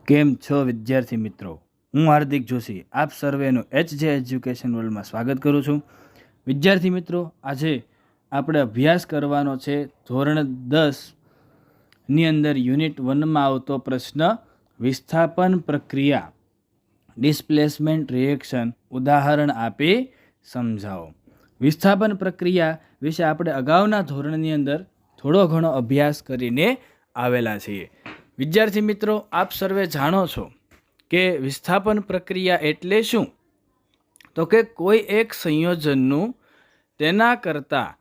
કેમ છો વિદ્યાર્થી મિત્રો? હું હાર્દિક જોશી આપ સર્વેનું HJ એજ્યુકેશન વર્લ્ડમાં સ્વાગત કરું છું. વિદ્યાર્થી મિત્રો, આજે આપણે અભ્યાસ કરવાનો છે ધોરણ 10ની અંદર યુનિટ 1માં આવતો પ્રશ્ન વિસ્થાપન પ્રક્રિયા ડિસ્પ્લેસમેન્ટ રિએક્શન ઉદાહરણ આપી સમજાવો. વિસ્થાપન પ્રક્રિયા વિશે આપણે અગાઉના ધોરણની અંદર થોડો ઘણો અભ્યાસ કરીને આવેલા છીએ. વિદ્યાર્થી મિત્રો, આપ સર્વે જાણો છો કે વિસ્થાપન પ્રક્રિયા એટલે શું? તો કે કોઈ એક સંયોજનનું તેના કરતાં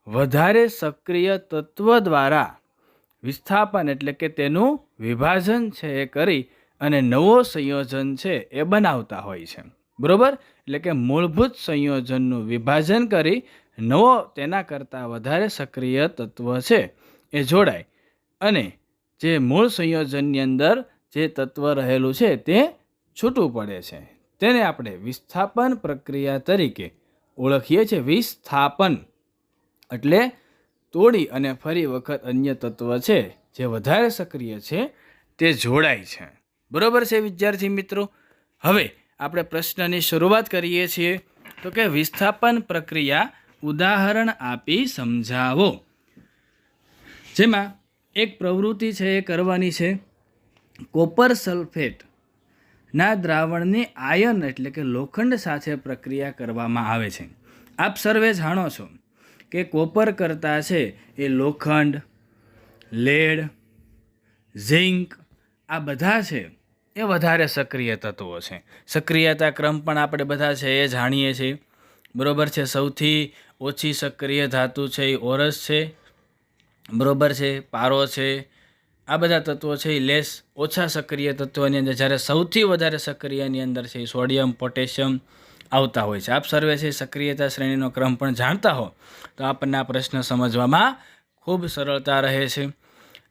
વધારે સક્રિય તત્વ દ્વારા વિસ્થાપન એટલે કે તેનું વિભાજન છે એ કરી અને નવો સંયોજન છે એ બનાવતા હોય છે. બરોબર? એટલે કે મૂળભૂત સંયોજનનું વિભાજન કરી નવો તેના કરતાં વધારે સક્રિય તત્વ છે એ જોડાય અને જે મૂળ સંયોજનની અંદર જે તત્વ રહેલું છે તે છૂટું પડે છે. તેને આપણે વિસ્થાપન પ્રક્રિયા તરીકે ઓળખીએ છીએ. વિસ્થાપન એટલે તોડી અને ફરી વખત અન્ય તત્વ છે જે વધારે સક્રિય છે તે જોડાય છે. બરોબર છે વિદ્યાર્થી મિત્રો? હવે આપણે પ્રશ્નની શરૂઆત કરીએ છીએ. તો કે વિસ્થાપન પ્રક્રિયા ઉદાહરણ આપી સમજાવો. જેમાં એક પ્રવૃત્તિ છે એ કરવાની છે. કોપર સલ્ફેટના દ્રાવણની આયન એટલે કે લોખંડ સાથે પ્રક્રિયા કરવામાં આવે છે. આપ સર્વે જાણો છો કે કોપર કરતાં છે એ લોખંડ, લેડ, ઝિંક આ બધા છે એ વધારે સક્રિય તત્વો છે. સક્રિયતા ક્રમ પણ આપણે બધા છે એ જાણીએ છીએ. બરોબર છે? સૌથી ઓછી સક્રિય ધાતુ છે એ ઓરસ છે. બરોબર છે? પારો છે. આ બધા તત્વો છે એ લેસ ઓછા સક્રિય તત્વોની અંદર, જ્યારે સૌથી વધારે સક્રિયની અંદર છે એ સોડિયમ, પોટેશિયમ આવતા હોય છે. આપ સર્વે છે સક્રિયતા શ્રેણીનો ક્રમ પણ જાણતા હો તો આપણને આ પ્રશ્ન સમજવામાં ખૂબ સરળતા રહે છે.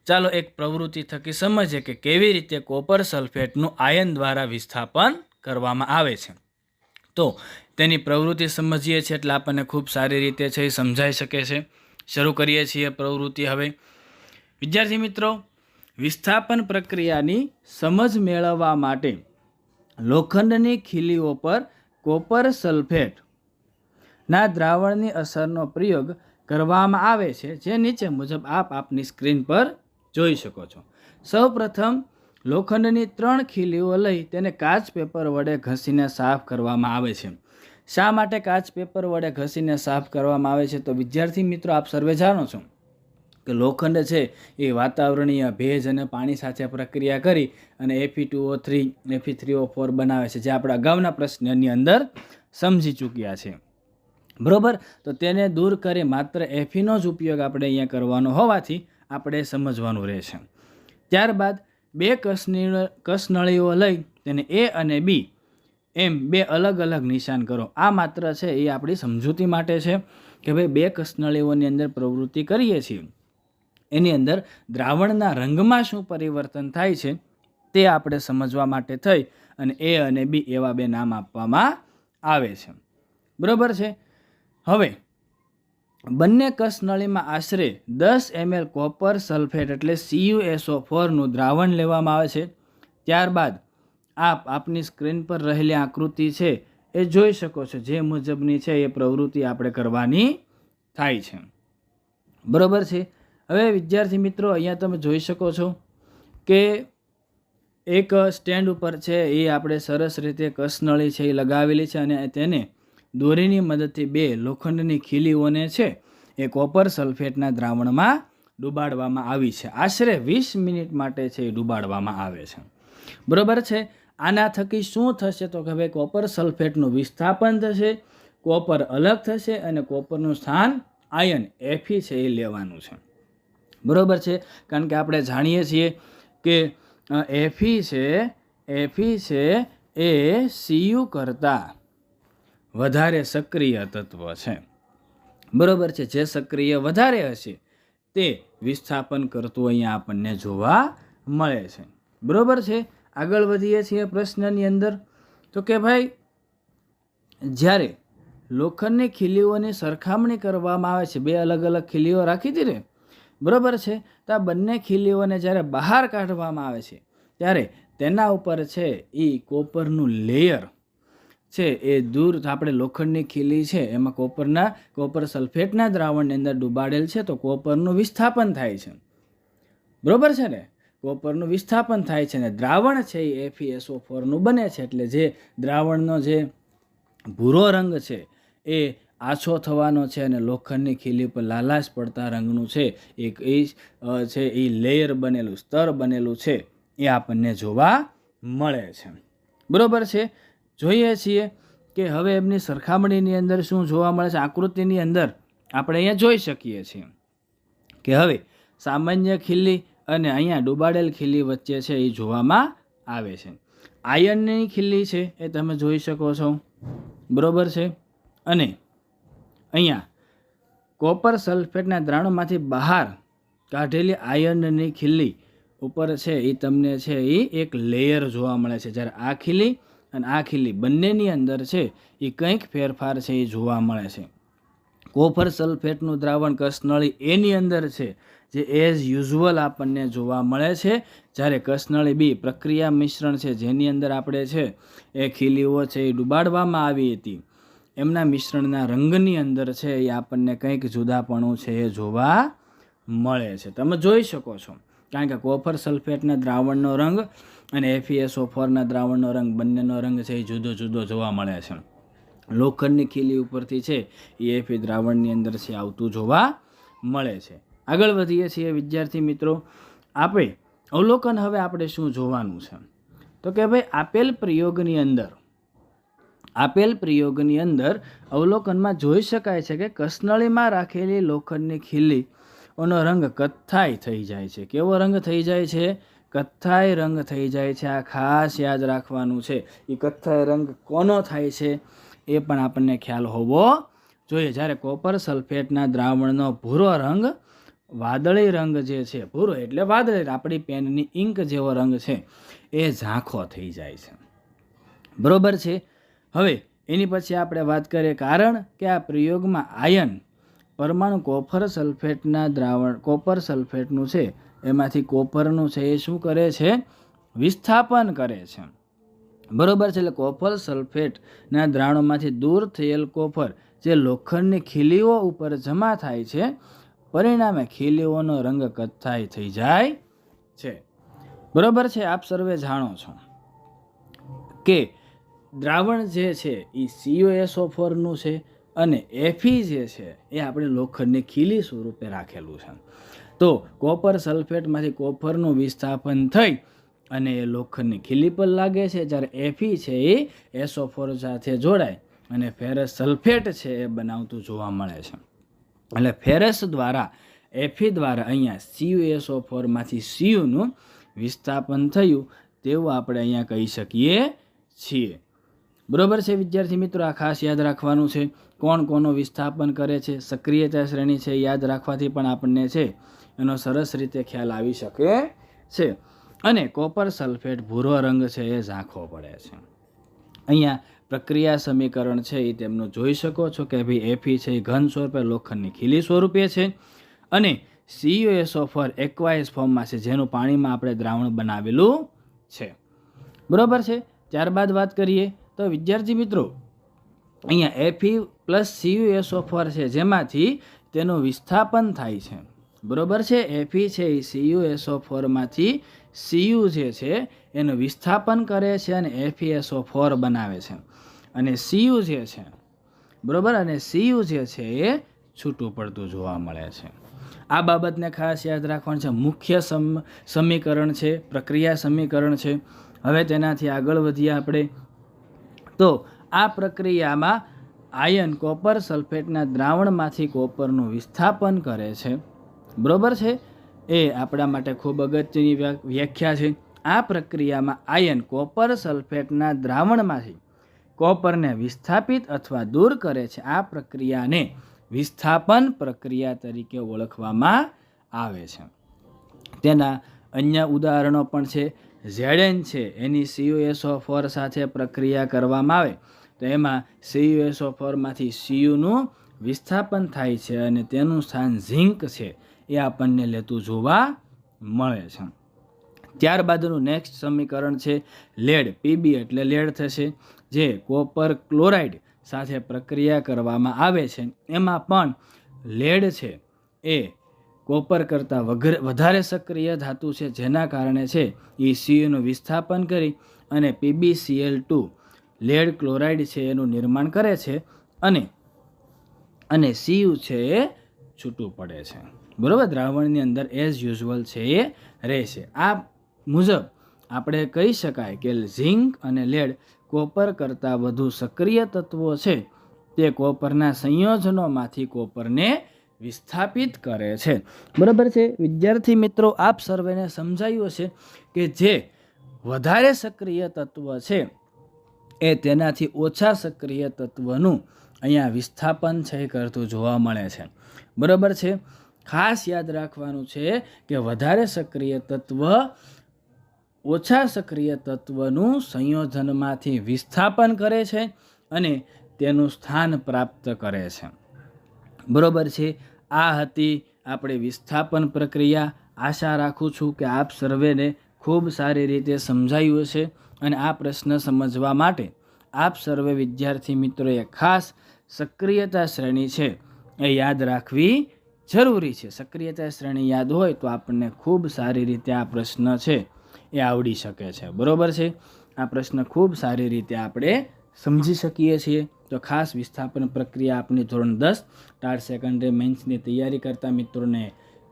ચાલો એક પ્રવૃત્તિ થકી સમજીએ કે કેવી રીતે કોપર સલ્ફેટનું આયન દ્વારા વિસ્થાપન કરવામાં આવે છે. તો તેની પ્રવૃત્તિ સમજીએ છીએ એટલે આપણને ખૂબ સારી રીતે છે એ સમજાઈ શકે છે. શરૂ કરીએ છીએ પ્રવૃત્તિ. હવે વિદ્યાર્થી મિત્રો, વિસ્થાપન પ્રક્રિયાની સમજ મેળવવા માટે લોખંડની ખીલીઓ પર કોપર સલ્ફેટના દ્રાવણની અસરનો પ્રયોગ કરવામાં આવે છે, જે નીચે મુજબ આપની સ્ક્રીન પર જોઈ શકો છો. સૌપ્રથમ લોખંડની 3 ખીલીઓ લઈ તેને કાચ પેપર વડે ઘસીને સાફ કરવામાં આવે છે. શા માટે કાચ પેપર વડે ઘસીને સાફ કરવામાં આવે છે? તો વિદ્યાર્થી મિત્રો, આપ સર્વે જાણો છો કે લોખંડ છે એ વાતાવરણીય ભેજ અને પાણી સાથે પ્રક્રિયા કરી અને Fe2O3, Fe3O4 બનાવે છે, જે આપણે અગાઉના પ્રશ્નની અંદર સમજી ચૂક્યા છે. બરોબર? તો તેને દૂર કરી માત્ર Feનો જ ઉપયોગ આપણે અહીંયા કરવાનો હોવાથી આપણે સમજવાનું રહેશે. ત્યારબાદ 2 કસનળીઓ લઈ તેને A અને B એમ 2 અલગ અલગ નિશાન કરો. આ માત્ર છે એ આપણી સમજૂતી માટે છે કે ભાઈ 2 કસનળીઓની અંદર પ્રવૃત્તિ કરીએ છીએ એની અંદર દ્રાવણના રંગમાં શું પરિવર્તન થાય છે તે આપણે સમજવા માટે થઈ અને A અને B એવા 2 નામ આપવામાં આવે છે. બરોબર છે? હવે બંને કસનળીમાં આશરે 10 ml કોપર સલ્ફેટ એટલે CuSO4નું દ્રાવણ લેવામાં આવે છે. ત્યારબાદ આપની સ્ક્રીન પર રહેલી આકૃતિ છે એ જોઈ શકો છો. જે મુજબની છે એ પ્રવૃત્તિ આપણે કરવાની થાય છે. બરોબર છે? હવે વિદ્યાર્થી મિત્રો, અહીંયા તમે જોઈ શકો છો કે એક સ્ટેન્ડ ઉપર છે એ આપણે સરસ રીતે કસનળી છે એ લગાવેલી છે અને તેને દોરીની મદદથી 2 લોખંડની ખીલીઓને છે એ કોપર સલ્ફેટના દ્રાવણમાં ડૂબાડવામાં આવી છે. આશરે 20 મિનિટ માટે છે એ ડૂબાડવામાં આવે છે. બરોબર છે? આના થકી શું થશે? તો કે ભાઈ કોપર સલ્ફેટનું વિસ્થાપન થશે, કોપર અલગ થશે અને કોપરનું સ્થાન આયન Fe છે એ લેવાનું છે. બરોબર છે? કારણ કે આપણે જાણીએ છીએ કે Fe છે એ Cu કરતાં વધારે સક્રિય તત્વ છે. બરોબર છે? જે સક્રિય વધારે હશે તે વિસ્થાપન કરતું અહીંયા આપણને જોવા મળે છે. બરોબર છે? આગળ વધીએ છીએ પ્રશ્નની અંદર. તો કે ભાઈ જ્યારે લોખંડની ખીલીઓની સરખામણી કરવામાં આવે છે, 2 અલગ અલગ ખીલીઓ રાખી હતી ને, બરોબર છે? તો આ બંને ખીલીઓને જ્યારે બહાર કાઢવામાં આવે છે ત્યારે તેના ઉપર છે એ કોપરનું લેયર છે એ દૂર આપણે લોખંડની ખીલી છે એમાં કોપર સલ્ફેટના દ્રાવણની અંદર ડૂબાડેલ છે તો કોપરનું વિસ્થાપન થાય છે, બરોબર છે ને, કોપરનું વિસ્થાપન થાય છે ને દ્રાવણ છે એ FeSO4નું બને છે. એટલે જે દ્રાવણનો જે ભૂરો રંગ છે એ આછો થવાનો છે અને લોખંડની ખીલી પર લાલાશ પડતા રંગનું છે એ લેયર બનેલું, સ્તર બનેલું છે એ આપણને જોવા મળે છે, બરોબર છે. જોઈએ છીએ કે હવે એમની સરખામણીની અંદર શું જોવા મળે છે. આકૃતિની અંદર આપણે અહીંયા જોઈ શકીએ છીએ કે હવે સામાન્ય ખીલી અને અહીંયા ડૂબાડેલ ખીલી વચ્ચે છે એ જોવામાં આવે છે. આયનની ખીલી છે એ તમે જોઈ શકો છો, બરોબર છે. અને અહીંયા કોપર સલ્ફેટના દ્રાવણમાંથી બહાર કાઢેલી આયનની ખીલી ઉપર છે એ તમને છે એ એક લેયર જોવા મળે છે. જ્યારે આ ખીલી અને આ ખીલી બંનેની અંદર છે એ કંઈક ફેરફાર છે એ જોવા મળે છે. કોપર સલ્ફેટનું દ્રાવણ કસનળી એની અંદર છે જે એઝ યુઝ્યુઅલ આપણને જોવા મળે છે, જ્યારે કસનળી બી પ્રક્રિયા મિશ્રણ છે જેની અંદર આપણે છે એ ખીલીઓ છે એ ડૂબાડવામાં આવી હતી, એમના મિશ્રણના રંગની અંદર છે એ આપણને કંઈક જુદાપણું છે એ જોવા મળે છે. તમે જોઈ શકો છો કારણ કે કોપર સલ્ફેટના દ્રાવણનો રંગ અને FeSO4ના દ્રાવણનો રંગ બંનેનો રંગ છે એ જુદો જુદો જોવા મળે છે. લોખંડની ખીલી ઉપરથી છે એ Fe દ્રાવણની અંદર છે આવતું જોવા મળે છે. આગળ વધીએ છીએ વિદ્યાર્થી મિત્રો. અવલોકન હવે આપણે શું જોવાનું છે તો કે ભાઈ આપેલ પ્રયોગની અંદર અવલોકનમાં જોઈ શકાય છે કે કસનળીમાં રાખેલી લોખંડની ખીલીનો રંગ કથ્થાઈ થઈ જાય છે. કેવો રંગ થઈ જાય છે? કથ્થાઈ રંગ થઈ જાય છે. આ ખાસ યાદ રાખવાનું છે. એ કથ્થાઈ રંગ કોનો થાય છે એ પણ આપણને ખ્યાલ હોવો જોઈએ. જ્યારે કોપર સલ્ફેટના દ્રાવણનો ભૂરો રંગ વાદળી રંગ જે છે, ભૂરો એટલે વાદળી, આપણી પેનની ઇંક જેવો રંગ છે એ ઝાંખો થઈ જાય છે, બરોબર છે. હવે એની પછી આપણે વાત કરીએ કારણ કે આ પ્રયોગમાં આયન પરમાણુ કોપર સલ્ફેટનું છે એમાંથી કોપરનું છે એ શું કરે છે? વિસ્થાપન કરે છે, બરોબર છે. એટલે કોપર સલ્ફેટના દ્રાવણમાંથી દૂર થયેલ કોપર જે લોખંડની ખીલીઓ ઉપર જમા થાય છે, પરિણામે ખીલીઓનો રંગ કથ્થાઈ થઈ જાય છે, બરોબર છે. આપ સર્વે જાણો છો કે દ્રાવણ જે છે એ CuSO4નું છે અને Fe જે છે એ આપણે લોખંડની ખીલી સ્વરૂપે રાખેલું છે. તો કોપર સલ્ફેટમાંથી કોપરનું વિસ્થાપન થઈ અને એ લોખંડની ખીલી પર લાગે છે, જ્યારે Fe છે એ SO4 સાથે જોડાય અને ફેરસ સલ્ફેટ છે એ બનાવતું જોવા મળે છે. એટલે ફેરસ દ્વારા Fe દ્વારા અહીંયા CuSO4માંથી Cuનું વિસ્થાપન થયું તેવું આપણે અહીંયા કહી શકીએ છીએ, બરોબર છે વિદ્યાર્થી મિત્રો. આ ખાસ યાદ રાખવાનું છે. કોણ કોનું વિસ્થાપન કરે છે, સક્રિયતા શ્રેણી છે યાદ રાખવાથી પણ આપણને છે એનો સરસ રીતે ખ્યાલ આવી શકે છે. અને કોપર સલ્ફેટ ભૂરો રંગ છે એ ઝાંખો પડે છે. અહીંયા પ્રક્રિયા સમીકરણ છે એ તેમનું જોઈ શકો છો કે ભાઈ Fe છે એ ઘન સ્વરૂપે લોખંડની ખીલી સ્વરૂપે છે અને CuSO4 એક્વાયસ ફોર્મમાં છે જેનું પાણીમાં આપણે દ્રાવણ બનાવેલું છે, બરોબર છે. ત્યારબાદ વાત કરીએ તો વિદ્યાર્થી મિત્રો અહીંયા Fe પ્લસ CuSO4 છે જેમાંથી તેનું વિસ્થાપન થાય છે, બરોબર છે. Fe છે એ CuSO4માંથી Cu જે છે એનું વિસ્થાપન કરે છે અને FeSO4 બનાવે છે અને Cu જે છે, બરોબર, અને Cu જે છે એ છૂટું પડતું જોવા મળે છે. આ બાબતને ખાસ યાદ રાખવાનું છે. મુખ્ય સમીકરણ છે, પ્રક્રિયા સમીકરણ છે. હવે તેનાથી આગળ વધીએ આપણે તો આ પ્રક્રિયામાં આયન કોપર સલ્ફેટના દ્રાવણમાંથી કોપરનું વિસ્થાપન કરે છે, બરોબર છે. એ આપણા માટે ખૂબ અગત્યની વ્યાખ્યા છે. આ પ્રક્રિયામાં આયન કોપર સલ્ફેટના દ્રાવણમાંથી કોપરને વિસ્થાપિત અથવા દૂર કરે છે. આ પ્રક્રિયાને વિસ્થાપન પ્રક્રિયા તરીકે ઓળખવામાં આવે છે. તેના અન્ય ઉદાહરણો પણ છે. Zn છે એની CuSO4 સાથે પ્રક્રિયા કરવામાં આવે તો એમાં CuSO4માંથી Cuનું વિસ્થાપન થાય છે અને તેનું સ્થાન ઝિંક છે એ આપણને લેતું જોવા મળે છે. ત્યારબાદનું નેક્સ્ટ સમીકરણ છે લેડ, પીબી એટલે લેડ થશે, જે કોપર ક્લોરાઇડ સાથે પ્રક્રિયા કરવામાં આવે છે. એમાં પણ લેડ છે એ કોપર કરતાં વધારે સક્રિય ધાતુ છે, જેના કારણે છે એ સીયુનું વિસ્થાપન કરી અને PbCl2 લેડ ક્લોરાઇડ છે એનું નિર્માણ કરે છે અને સીયુ છે એ છૂટું પડે છે. બરાબર, દ્રાવણની અંદર એઝ યુઝ્યુઅલ છે એ રહેશે. આ મુજબ આપણે કહી શકાય કે ઝિંક અને લેડ કોપર કરતાં વધુ સક્રિય તત્વો છે, તે કોપરના સંયોજનોમાંથી કોપરને વિસ્થાપિત કરે છે. બરાબર છે વિદ્યાર્થી મિત્રો, આપ સર્વેને સમજાયું હશે કે જે વધારે સક્રિય તત્વ છે એ તેનાથી ઓછા સક્રિય તત્વનું અહીંયા વિસ્થાપન છે કરતું જોવા મળે છે. બરાબર છે, ખાસ યાદ રાખવાનું છે કે વધારે સક્રિય તત્વ ઓછા સક્રિય તત્વનું સંયોજનમાંથી વિસ્થાપન કરે છે અને તેનું સ્થાન પ્રાપ્ત કરે છે. બરાબર છે, આ હતી આપણી વિસ્થાપન પ્રક્રિયા. આશા રાખું છું કે આપ સર્વેને ખૂબ સારી રીતે સમજાયું હશે અને આ પ્રશ્ન સમજવા માટે આપ સર્વે વિદ્યાર્થી મિત્રોએ ખાસ સક્રિયતા શ્રેણી છે એ યાદ રાખવી જરૂરી છે. સક્રિયતા શ્રેણી યાદ હોય તો આપણને ખૂબ સારી રીતે આ પ્રશ્ન છે એ આવડી શકે છે. બરાબર છે, આ પ્રશ્ન ખૂબ સારી રીતે આપણે સમજી શકીએ છીએ. તો ખાસ વિસ્થાપન પ્રક્રિયા આપણી ધોરણ 10 ટાટ સેકન્ડરી મેન્સની તૈયારી કરતા મિત્રોને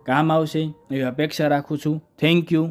કામ આવશે એવી અપેક્ષા રાખું છું. Thank you.